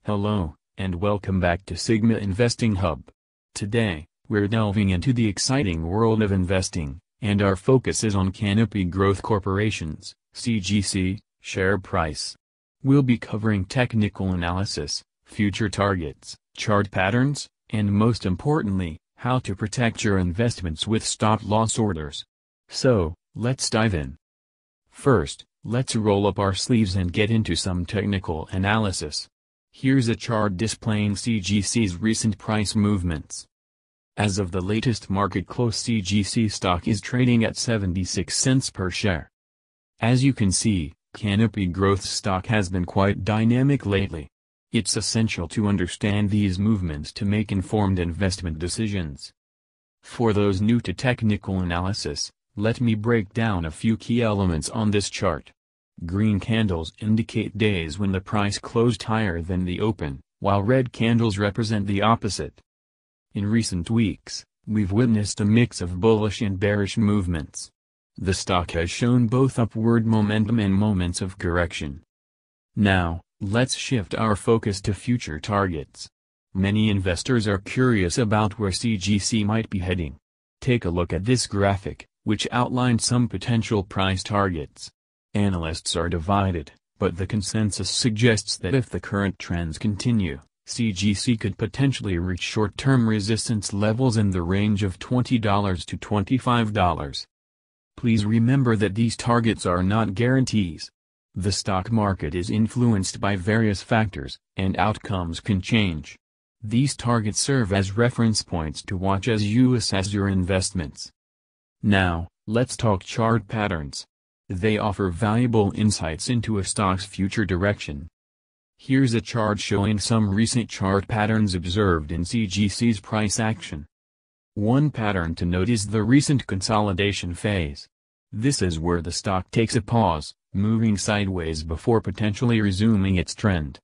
Hello, and welcome back to Sigma Investing Hub. Today, we're delving into the exciting world of investing, and our focus is on Canopy Growth Corporation's CGC share price. We'll be covering technical analysis, future targets, chart patterns, and most importantly, how to protect your investments with stop-loss orders. So, let's dive in. First, let's roll up our sleeves and get into some technical analysis. Here's a chart displaying CGC's recent price movements. As of the latest market close, CGC stock is trading at 76 cents per share. As you can see, Canopy Growth stock has been quite dynamic lately. It's essential to understand these movements to make informed investment decisions. For those new to technical analysis, let me break down a few key elements on this chart. Green candles indicate days when the price closed higher than the open, while red candles represent the opposite. In recent weeks, we've witnessed a mix of bullish and bearish movements. The stock has shown both upward momentum and moments of correction. Now, let's shift our focus to future targets. Many investors are curious about where CGC might be heading. Take a look at this graphic, which outlines some potential price targets. Analysts are divided, but the consensus suggests that if the current trends continue, CGC could potentially reach short-term resistance levels in the range of $20 to $25. Please remember that these targets are not guarantees. The stock market is influenced by various factors, and outcomes can change. These targets serve as reference points to watch as you assess your investments. Now, let's talk chart patterns. They offer valuable insights into a stock's future direction. Here's a chart showing some recent chart patterns observed in CGC's price action. One pattern to note is the recent consolidation phase. This is where the stock takes a pause, moving sideways before potentially resuming its trend.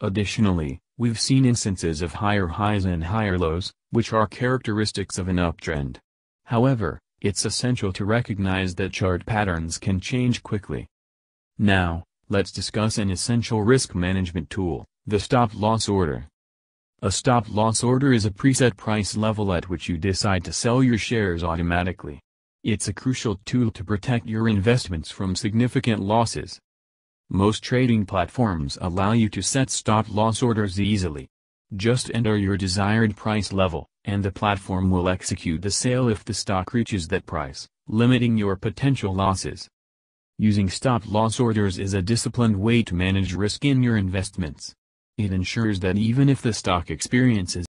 Additionally, we've seen instances of higher highs and higher lows, which are characteristics of an uptrend. However, it's essential to recognize that chart patterns can change quickly. Now, let's discuss an essential risk management tool, the stop-loss order. A stop-loss order is a preset price level at which you decide to sell your shares automatically. It's a crucial tool to protect your investments from significant losses. Most trading platforms allow you to set stop-loss orders easily. Just enter your desired price level, and the platform will execute the sale if the stock reaches that price, limiting your potential losses. Using stop-loss orders is a disciplined way to manage risk in your investments. It ensures that even if the stock experiences